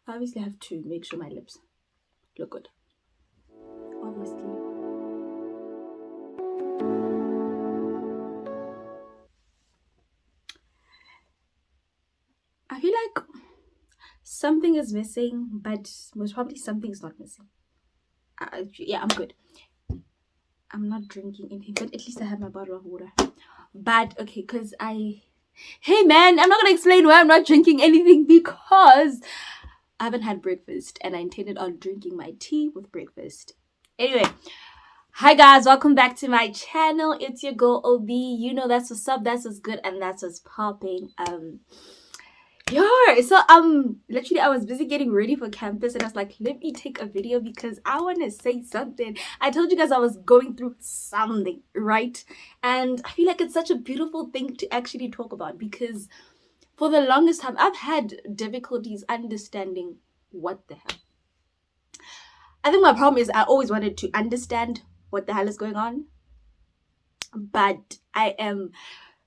I obviously have to make sure my lips look good. Obviously. I feel like something is missing, but most probably something's not missing. Yeah, I'm good. I'm not drinking anything, but at least I have my bottle of water. But okay, because hey man, I'm not gonna explain why I'm not drinking anything because I haven't had breakfast and I intended on drinking my tea with breakfast. Anyway, hi guys, welcome back to my channel. It's your girl OB. You know that's what's up, that's what's good, and that's what's popping. Literally I was busy getting ready for campus and I was like, let me take a video because I want to say something. I told you guys I was going through something, right? And I feel like it's such a beautiful thing to actually talk about because for the longest time I've had difficulties understanding what the hell. I think my problem is I always wanted to understand what the hell is going on, but I am,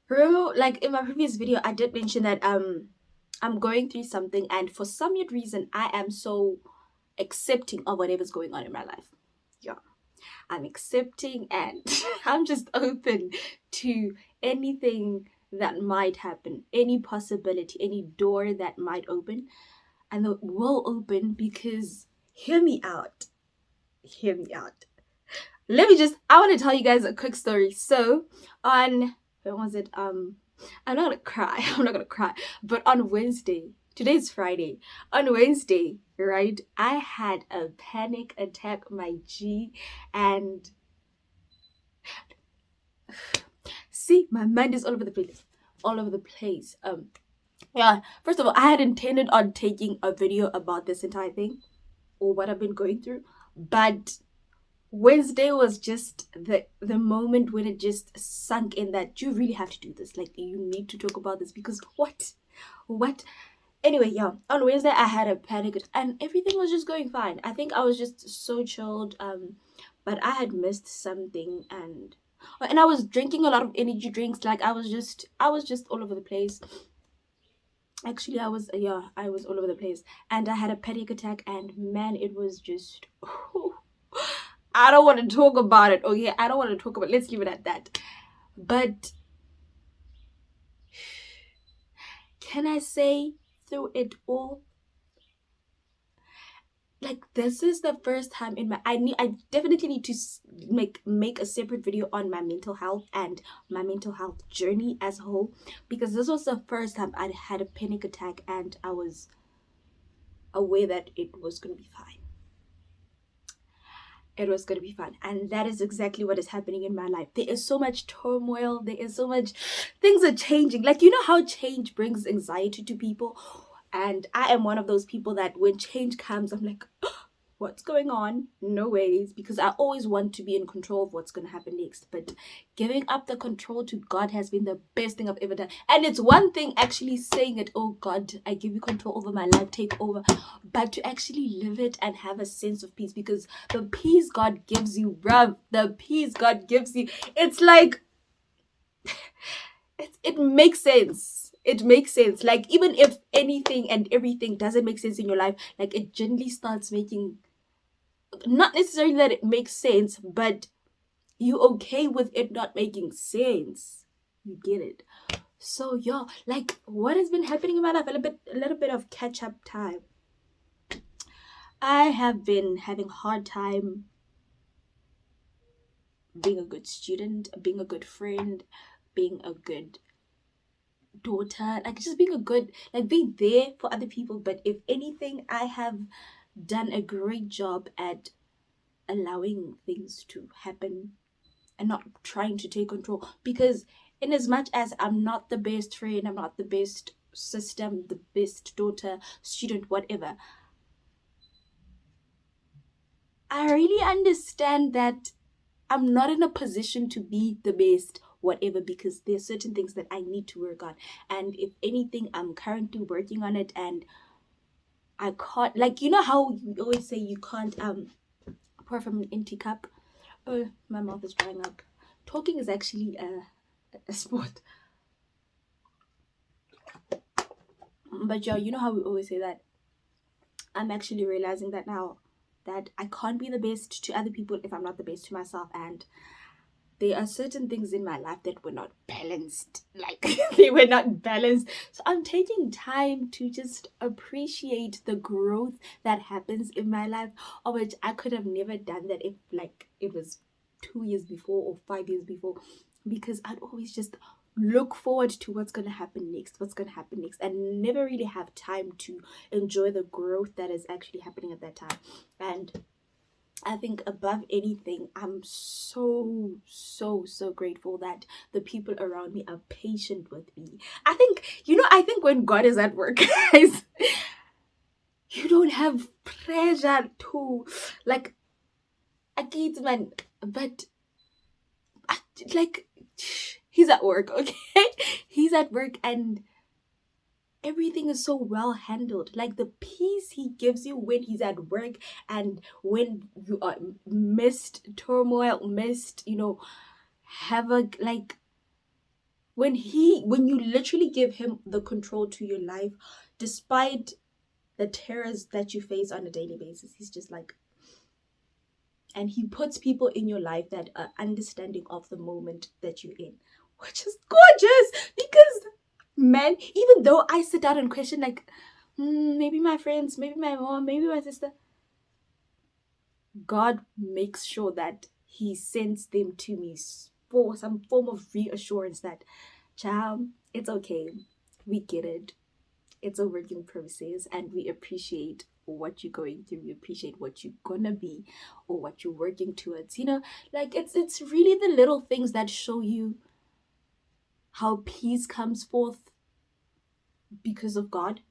like in my previous video I did mention that I'm going through something, and for some weird reason I am so accepting of whatever's going on in my life. Yeah, I'm accepting and I'm just open to anything that might happen, any possibility, any door that might open, and it will open because hear me out. Hear me out. I want to tell you guys a quick story. So on, when was it? I'm not gonna cry. I'm not gonna cry. But on Wednesday, today's Friday. On Wednesday, right? I had a panic attack, my G, and see, my mind is all over the place. All over the place. Yeah. First of all, I had intended on taking a video about this entire thing or what I've been going through, but Wednesday was just the moment when it just sunk in that you really have to do this. Like you need to talk about this because what? Anyway, yeah. On Wednesday I had a panic and everything was just going fine. I think I was just so chilled. But I had missed something and I was drinking a lot of energy drinks. Like I was just all over the place. Actually, I was all over the place, and I had a panic attack, and man, it was just. I don't want to talk about it. Okay, I don't want to talk about. Let's leave it at that. But can I say through it all, like this is the first time in my I definitely need to make a separate video on my mental health and my mental health journey as a whole, because this was the first time I had a panic attack and I was aware that it was going to be fine. It was going to be fun, and that is exactly what is happening in my life. There is so much turmoil, there is so much, things are changing. Like, you know how change brings anxiety to people, and I am one of those people that when change comes I'm like, what's going on? No ways, because I always want to be in control of what's going to happen next. But giving up the control to God has been the best thing I've ever done. And it's one thing actually saying it, oh God, I give you control over my life, take over. But to actually live it and have a sense of peace, because the peace God gives you, bruv, the peace God gives you, it's like, it makes sense. It makes sense. Like, even if anything and everything doesn't make sense in your life, like it generally starts making, not necessarily that it makes sense, but you okay with it not making sense. You get it. So yeah, like what has been happening in my life, a little bit of catch up time. I have been having hard time being a good student, being a good friend, being a good daughter, like just being a good, like being there for other people. But if anything, I have done a great job at allowing things to happen and not trying to take control, because in as much as I'm not the best friend, I'm not the best sister, I'm the best daughter, student, whatever, I really understand that I'm not in a position to be the best whatever, because there's certain things that I need to work on, and if anything I'm currently working on it, and I can't, like, you know how you always say you can't pour from an empty cup. Oh, my mouth is drying up. Talking is actually a sport. But yeah, you know how we always say that I'm actually realizing that now, that I can't be the best to other people if I'm not the best to myself. And there are certain things in my life that were not balanced. Like, they were not balanced. So I'm taking time to just appreciate the growth that happens in my life, of which I could have never done that if, like, it was 2 years before or 5 years before, because I'd always just look forward to what's going to happen next, and never really have time to enjoy the growth that is actually happening at that time. And I think above anything, I'm so grateful that the people around me are patient with me. I think when God is at work, guys, you don't have pressure to, like, I get, man, but like, he's at work, okay? He's at work, and everything is so well handled. Like, the peace he gives you when he's at work, and when you are missed turmoil, havoc, like, when you literally give him the control to your life, despite the terrors that you face on a daily basis, he's just like, and he puts people in your life that are understanding of the moment that you're in, which is gorgeous. Because, man, even though I sit down and question, like, maybe my friends, maybe my mom, maybe my sister, God makes sure that he sends them to me for some form of reassurance that, child, it's okay, we get it, it's a working process, and we appreciate what you're going through, we appreciate what you're gonna be, or what you're working towards. Like, it's really the little things that show you how peace comes forth because of God.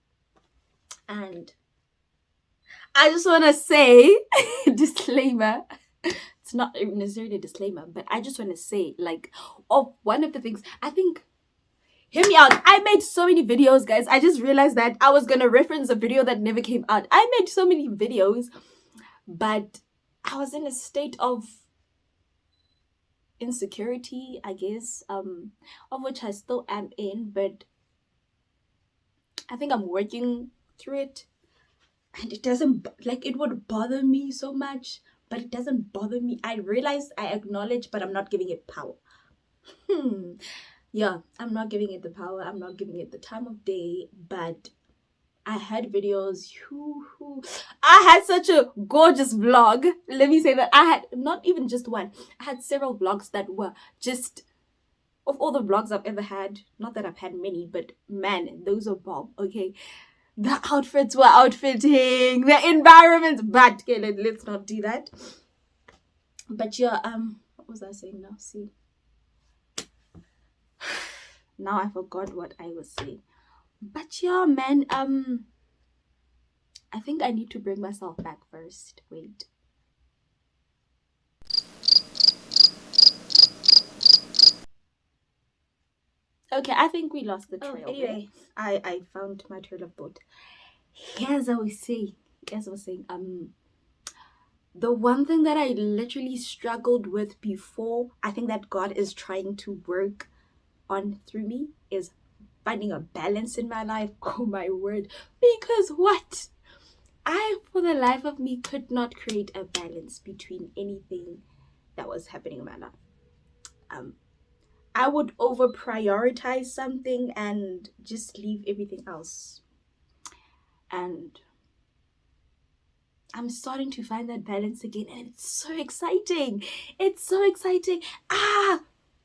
And I just want to say, disclaimer, it's not necessarily a disclaimer, but I just want to say, like, one of the things, I think, hear me out, I made so many videos, guys. I just realized that I was gonna reference a video that never came out. I made so many videos, but I was in a state of insecurity, I guess, of which I still am in, but I think I'm working through it. And it doesn't, like, it would bother me so much, but it doesn't bother me. I realize, I acknowledge, but I'm not giving it power. Yeah, I'm not giving it the power, I'm not giving it the time of day. But I had videos, I had such a gorgeous vlog. Let me say that I had not even just one, I had several vlogs that were just, of all the vlogs I've ever had, not that I've had many, but man, those are bomb, okay? The outfits were outfitting, the environment, but okay, let's not do that. But yeah, what was I saying now? See, now I forgot what I was saying. But yeah, man, I think I need to bring myself back first. Wait. Okay, I think we lost the trail. Anyway, I found my trail of thought. As I was saying, the one thing that I literally struggled with before, I think that God is trying to work on through me, is finding a balance in my life. Oh my word. Because what? I, for the life of me, could not create a balance between anything that was happening in my life. I would over prioritize something and just leave everything else. And I'm starting to find that balance again, and it's so exciting. It's so exciting.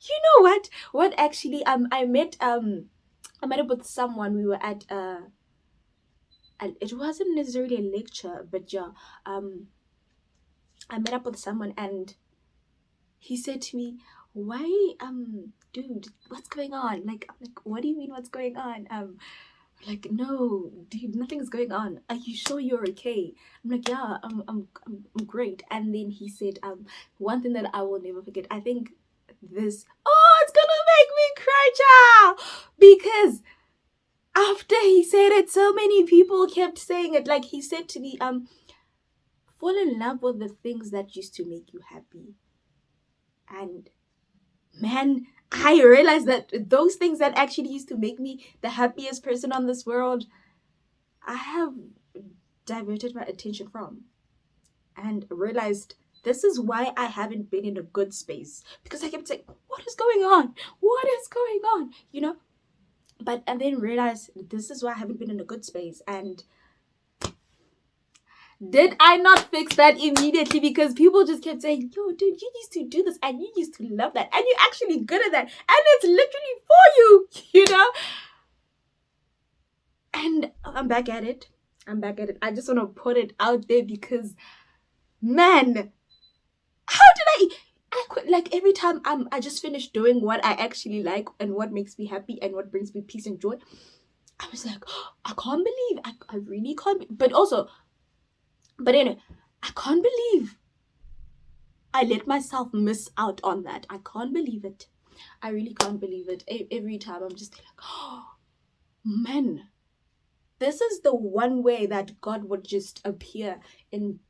You know what? What actually? I met up with someone. We were at and it wasn't necessarily a lecture, but yeah, I met up with someone, and he said to me, "Why, dude, what's going on?" Like, I'm like, "What do you mean, what's going on?" Like, "No, dude, nothing's going on. Are you sure you're okay?" I'm like, "Yeah, I'm great." And then he said, one thing that I will never forget. I think this. Oh, it's gonna make me cry, child, because after he said it, so many people kept saying it. Like, he said to me, fall in love with the things that used to make you happy. And man, I realized that those things that actually used to make me the happiest person on this world, I have diverted my attention from, and realized this is why I haven't been in a good space, because I kept saying, what is going on? What is going on? You know? And then realized this is why I haven't been in a good space. And did I not fix that immediately? Because people just kept saying, yo, dude, you used to do this and you used to love that and you're actually good at that and it's literally for you, you know? And I'm back at it. I just want to put it out there because, man, how did I quit? Like, every time I just finish doing what I actually like and what makes me happy and what brings me peace and joy, I was like, oh, I can't believe, I really can't. But anyway, I can't believe I let myself miss out on that. I can't believe it. I really can't believe it. Every time I'm just like, oh, man, this is the one way that God would just appear in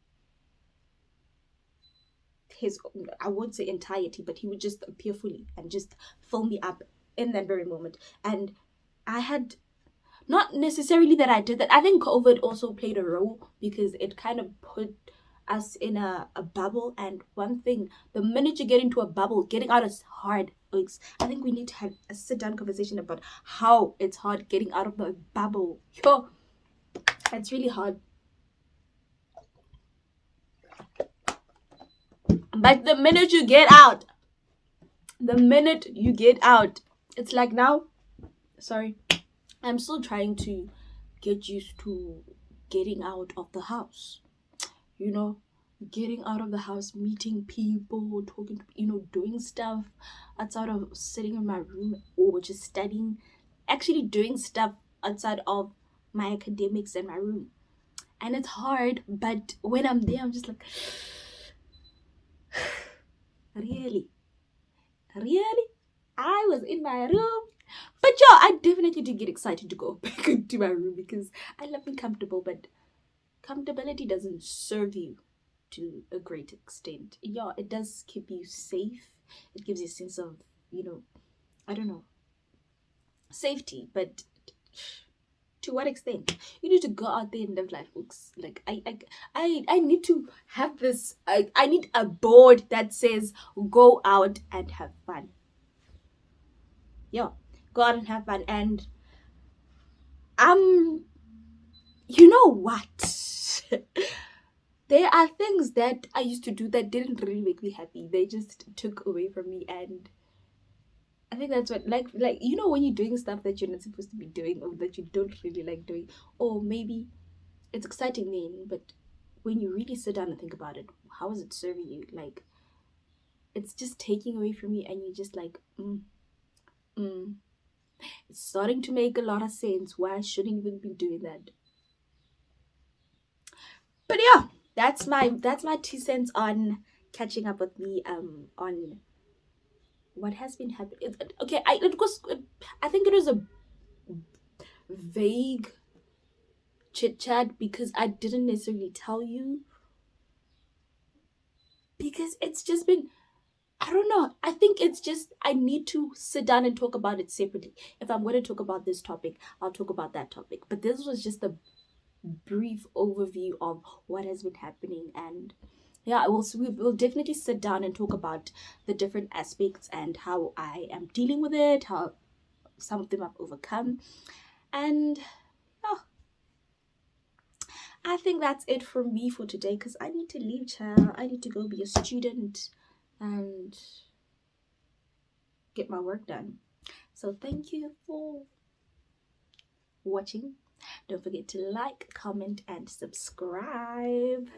his, I won't say entirety, but he would just appear fully and just fill me up in that very moment. And I had, not necessarily that I did that. I think COVID also played a role because it kind of put us in a bubble. And one thing, the minute you get into a bubble, getting out is hard. I think we need to have a sit-down conversation about how it's hard getting out of the bubble. Yo, it's really hard. But the minute you get out, it's like now, sorry, I'm still trying to get used to getting out of the house. You know, getting out of the house, meeting people, talking to, doing stuff outside of sitting in my room or just studying, actually doing stuff outside of my academics in my room. And it's hard, but when I'm there, I'm just like, really? I was in my room. But yeah, I definitely did get excited to go back into my room because I love being comfortable, but comfortability doesn't serve you to a great extent. Yeah, it does keep you safe. It gives you a sense of, I don't know, safety, but to what extent? You need to go out there and live life, folks. Like, I need to have this, I need a board that says go out and have fun. Yeah, go out and have fun. And you know what? There are things that I used to do that didn't really make me happy. They just took away from me. And I think that's what, like when you're doing stuff that you're not supposed to be doing or that you don't really like doing, or maybe it's exciting then, but when you really sit down and think about it, how is it serving you? Like, it's just taking away from you, and you're just like, it's starting to make a lot of sense why I shouldn't even be doing that. But yeah, that's my 2 cents on catching up with me on what has been happening. Okay, I think it was a vague chit chat because I didn't necessarily tell you, because it's just been, I don't know. I think it's just, I need to sit down and talk about it separately. If I'm going to talk about this topic, I'll talk about that topic. But this was just a brief overview of what has been happening. And yeah, we'll definitely sit down and talk about the different aspects and how I am dealing with it, how some of them I've overcome. And yeah, I think that's it from me for today, because I need to leave, child. I need to go be a student and get my work done. So thank you for watching. Don't forget to like, comment, and subscribe.